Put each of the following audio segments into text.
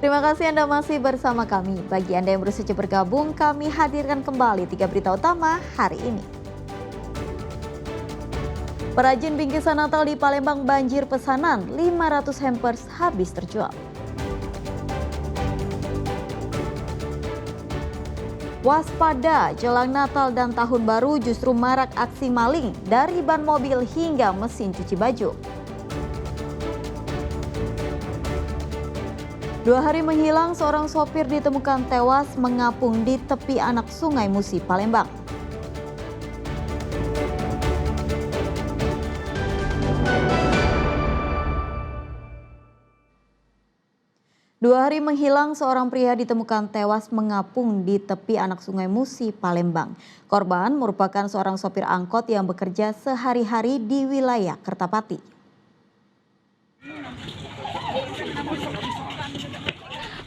Terima kasih Anda masih bersama kami. Bagi Anda yang baru saja bergabung, kami hadirkan kembali 3 berita utama hari ini. Perajin bingkisan Natal di Palembang banjir pesanan, 500 hampers habis terjual. Waspada, jelang Natal dan Tahun Baru justru marak aksi maling dari ban mobil hingga mesin cuci baju. 2 hari menghilang, seorang sopir ditemukan tewas mengapung di tepi anak Sungai Musi, Palembang. Dua hari menghilang, seorang pria ditemukan tewas mengapung di tepi anak Sungai Musi, Palembang. Korban merupakan seorang sopir angkot yang bekerja sehari-hari di wilayah Kertapati.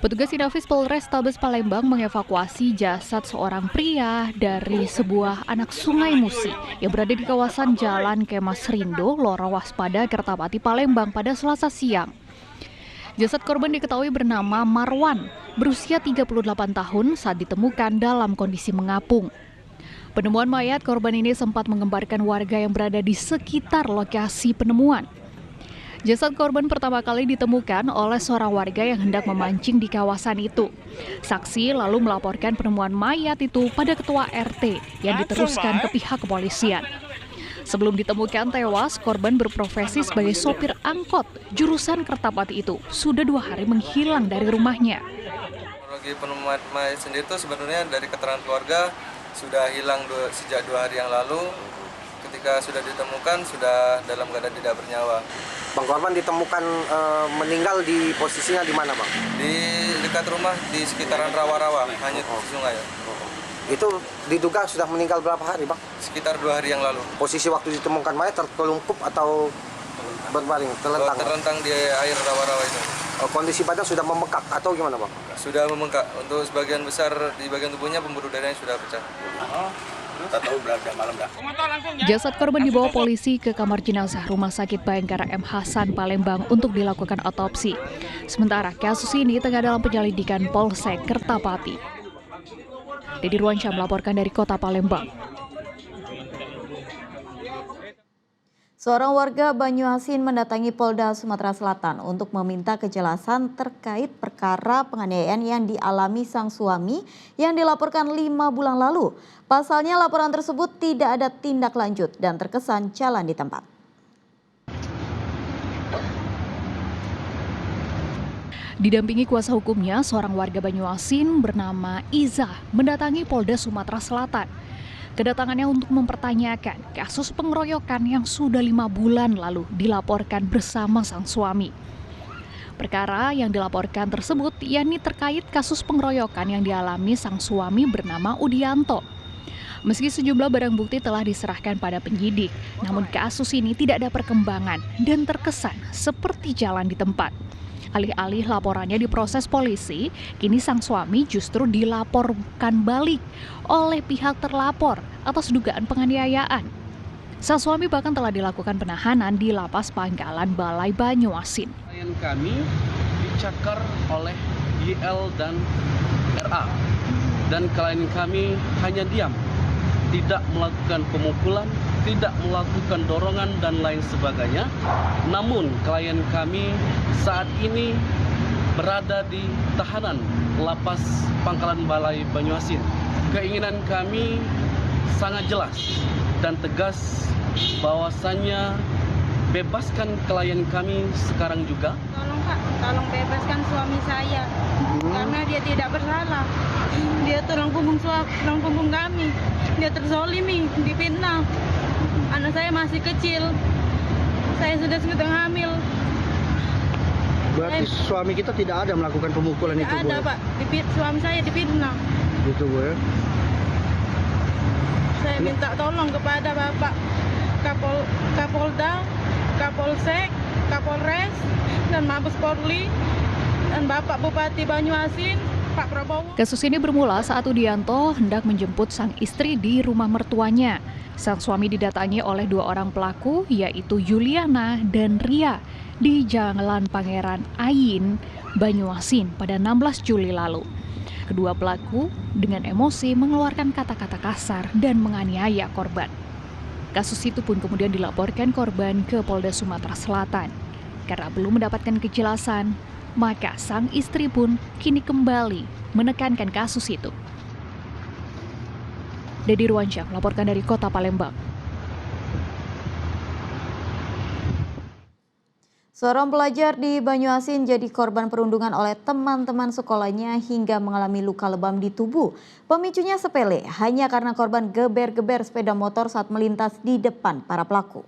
Petugas Inafis Polrestabes Palembang mengevakuasi jasad seorang pria dari sebuah anak Sungai Musi yang berada di kawasan Jalan Kemas Rindo, Loro Waspada, Kertapati, Palembang pada Selasa siang. Jasad korban diketahui bernama Marwan, berusia 38 tahun saat ditemukan dalam kondisi mengapung. Penemuan mayat korban ini sempat menggemparkan warga yang berada di sekitar lokasi penemuan. Jasad korban pertama kali ditemukan oleh seorang warga yang hendak memancing di kawasan itu. Saksi lalu melaporkan penemuan mayat itu pada ketua RT yang diteruskan ke pihak kepolisian. Sebelum ditemukan tewas, korban berprofesi sebagai sopir angkot jurusan Kertapati itu sudah 2 hari menghilang dari rumahnya. Kronologi penemuan mayat sendiri itu sebenarnya dari keterangan keluarga sudah hilang sejak 2 hari yang lalu. Ketika sudah ditemukan sudah dalam keadaan tidak bernyawa. Bang, korban ditemukan meninggal di posisinya di mana, Bang? Di dekat rumah, di sekitaran rawa-rawa, hanyut sungai. Itu diduga sudah meninggal berapa hari, Bang? Sekitar 2 hari yang lalu. Posisi waktu ditemukan mayat terkelungkup atau berbaring, terlentang? Terlentang di air rawa-rawa itu. Kondisi badan sudah membengkak atau gimana, Bang? Sudah membengkak. Untuk sebagian besar di bagian tubuhnya pembuluh darahnya sudah pecah. Jasad korban dibawa polisi ke kamar jenazah Rumah Sakit Bayangkara M. Hasan, Palembang untuk dilakukan otopsi. Sementara kasus ini tengah dalam penyelidikan Polsek Kertapati. Dedi Ruansyah melaporkan dari Kota Palembang. Seorang warga Banyuasin mendatangi Polda Sumatera Selatan untuk meminta kejelasan terkait perkara penganiayaan yang dialami sang suami yang dilaporkan 5 bulan lalu. Pasalnya laporan tersebut tidak ada tindak lanjut dan terkesan jalan di tempat. Didampingi kuasa hukumnya, seorang warga Banyuasin bernama Iza mendatangi Polda Sumatera Selatan. Kedatangannya untuk mempertanyakan kasus pengeroyokan yang sudah 5 bulan lalu dilaporkan bersama sang suami. Perkara yang dilaporkan tersebut yakni terkait kasus pengeroyokan yang dialami sang suami bernama Udianto. Meski sejumlah barang bukti telah diserahkan pada penyidik, namun kasus ini tidak ada perkembangan dan terkesan seperti jalan di tempat. Alih-alih laporannya diproses polisi, kini sang suami justru dilaporkan balik oleh pihak terlapor atas dugaan penganiayaan. Sang suami bahkan telah dilakukan penahanan di Lapas Pangkalan Balai Banyuasin. Klien kami dicakar oleh YL dan RA, dan klien kami hanya diam, tidak melakukan pemukulan, tidak melakukan dorongan dan lain sebagainya. Namun klien kami saat ini berada di tahanan Lapas Pangkalan Balai Banyuasin. Keinginan kami sangat jelas dan tegas bahwasannya bebaskan klien kami sekarang juga. Tolong Pak, tolong bebaskan suami saya karena dia tidak bersalah. Dia tulang punggung kami. Dia terzolimi, difitnah. Anak saya masih kecil. Saya sudah setengah hamil. Berarti suami kita tidak ada melakukan pemukulan itu, Bu? Tidak ada, Pak. Suami saya difitnah. Gitu, Bu, ya? Saya minta tolong kepada Bapak Kapolda, Kapolsek, Kapolres, dan Mabes Polri, dan Bapak Bupati Banyuasin, Pak Prabowo. Kasus ini bermula saat Udianto hendak menjemput sang istri di rumah mertuanya. Sang suami didatangi oleh 2 orang pelaku, yaitu Juliana dan Ria, di Jalan Pangeran Ayin, Banyuasin pada 16 Juli lalu. Kedua pelaku dengan emosi mengeluarkan kata-kata kasar dan menganiaya korban. Kasus itu pun kemudian dilaporkan korban ke Polda Sumatera Selatan. Karena belum mendapatkan kejelasan, maka sang istri pun kini kembali menekankan kasus itu. Dedi Ruansyah melaporkan dari Kota Palembang. Seorang pelajar di Banyuasin jadi korban perundungan oleh teman-teman sekolahnya hingga mengalami luka lebam di tubuh. Pemicunya sepele, hanya karena korban geber-geber sepeda motor saat melintas di depan para pelaku.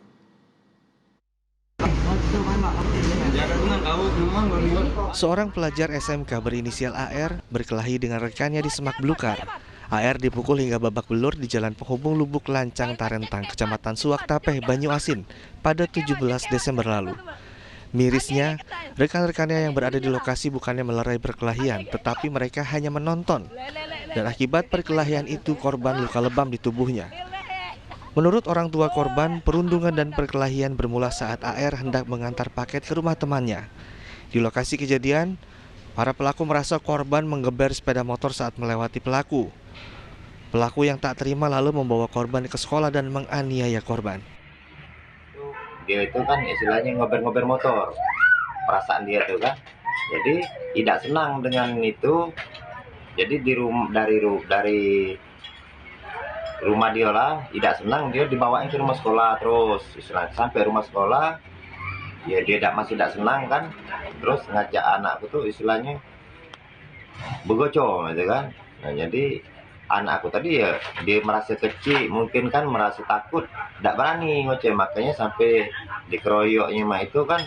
Seorang pelajar SMK berinisial AR berkelahi dengan rekannya di Semak Belukar. AR dipukul hingga babak belur di Jalan Penghubung Lubuk Lancang Tarentang, Kecamatan Suak Tapeh, Banyuasin pada 17 Desember lalu. Mirisnya, rekan-rekannya yang berada di lokasi bukannya melerai perkelahian, tetapi mereka hanya menonton. Dan akibat perkelahian itu korban luka lebam di tubuhnya. Menurut orang tua korban, perundungan dan perkelahian bermula saat AR hendak mengantar paket ke rumah temannya. Di lokasi kejadian, para pelaku merasa korban menggeber sepeda motor saat melewati pelaku. Pelaku yang tak terima lalu membawa korban ke sekolah dan menganiaya korban. Dia itu kan istilahnya ngober-ngober motor, perasaan dia tuh kan. Jadi tidak senang dengan itu. Jadi dari rumah dia lah, tidak senang, dia dibawain ke rumah sekolah terus. Istilahnya sampai rumah sekolah, ya dia masih tidak senang kan. Terus ngajak anakku tuh istilahnya begoco gitu kan. Nah, jadi anakku tadi ya dia merasa kecil, mungkin kan merasa takut, tidak berani ngoceh, makanya sampai dikeroyoknya mah itu kan,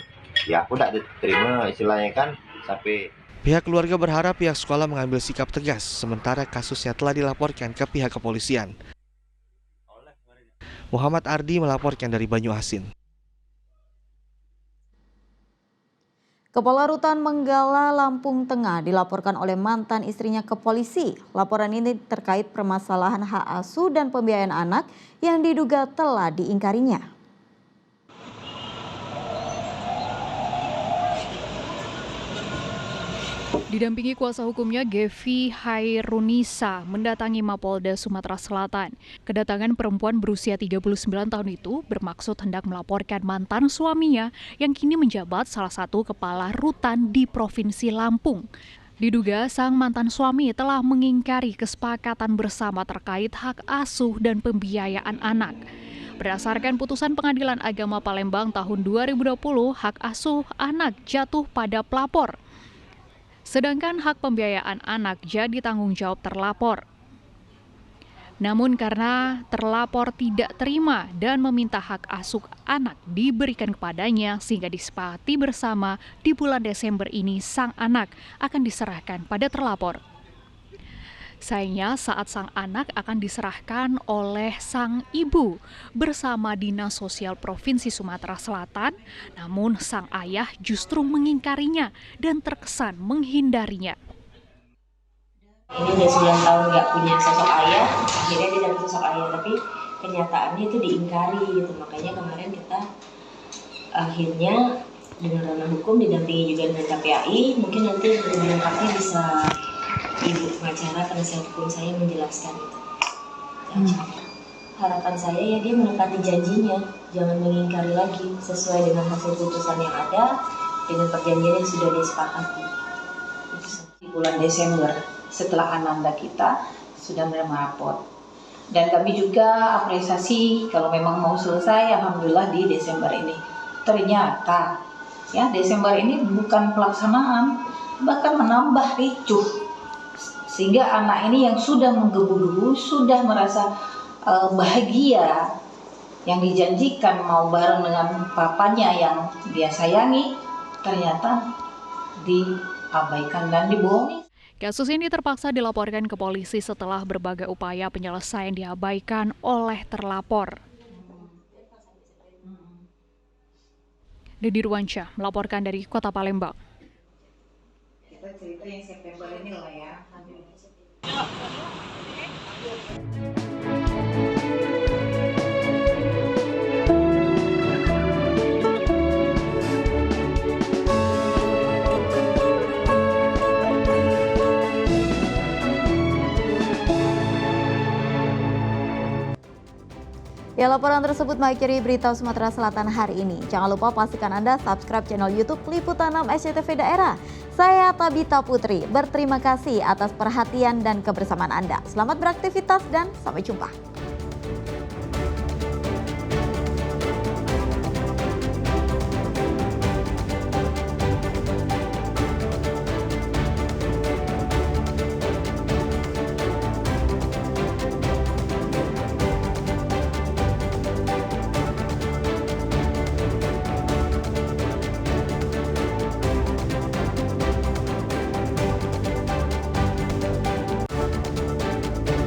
ya aku tidak diterima istilahnya kan sampai. Pihak keluarga berharap pihak sekolah mengambil sikap tegas, sementara kasusnya telah dilaporkan ke pihak kepolisian. Muhammad Ardi melaporkan dari Banyuasin. Kepala Rutan Menggala, Lampung Tengah dilaporkan oleh mantan istrinya ke polisi. Laporan ini terkait permasalahan hak asuh dan pembiayaan anak yang diduga telah diingkarinya. Didampingi kuasa hukumnya, Gevi Hairunisa mendatangi Mapolda Sumatera Selatan. Kedatangan perempuan berusia 39 tahun itu bermaksud hendak melaporkan mantan suaminya yang kini menjabat salah satu kepala rutan di Provinsi Lampung. Diduga sang mantan suami telah mengingkari kesepakatan bersama terkait hak asuh dan pembiayaan anak. Berdasarkan putusan Pengadilan Agama Palembang tahun 2020, hak asuh anak jatuh pada pelapor. Sedangkan hak pembiayaan anak jadi tanggung jawab terlapor. Namun karena terlapor tidak terima dan meminta hak asuh anak diberikan kepadanya sehingga disepakati bersama di bulan Desember ini sang anak akan diserahkan pada terlapor. Sayangnya saat sang anak akan diserahkan oleh sang ibu bersama Dinas Sosial Provinsi Sumatera Selatan, namun sang ayah justru mengingkarinya dan terkesan menghindarinya. Ini udah 9 tahun nggak punya sosok ayah, akhirnya dia dapat sosok ayah, tapi kenyataannya itu diingkari gitu. Makanya kemarin kita akhirnya dengan ranah hukum didampingi juga dengan KPAI, mungkin nanti lebih lengkapnya bisa Ibu pengacara penasihat hukum saya menjelaskan itu. Harapan saya ya dia menepati janjinya, jangan mengingkari lagi sesuai dengan hasil putusan yang ada dengan perjanjian yang sudah disepakati. Di bulan Desember setelah Ananda kita sudah menerima rapor. Dan kami juga apresiasi kalau memang mau selesai, alhamdulillah di Desember ini. Ternyata ya Desember ini bukan pelaksanaan, bahkan menambah ricuh. Sehingga anak ini yang sudah menggebu-gebu, sudah merasa bahagia, yang dijanjikan mau bareng dengan papanya yang dia sayangi, ternyata diabaikan dan dibohongi. Kasus ini terpaksa dilaporkan ke polisi setelah berbagai upaya penyelesaian diabaikan oleh terlapor. Dedi Ruansyah melaporkan dari Kota Palembang. Kita cerita yang September ini lah ya. Ya, laporan tersebut mengakhiri berita Sumatera Selatan hari ini. Jangan lupa pastikan Anda subscribe channel YouTube Liputan 6 SCTV Daerah. Saya Tabita Putri, berterima kasih atas perhatian dan kebersamaan Anda. Selamat beraktivitas dan sampai jumpa.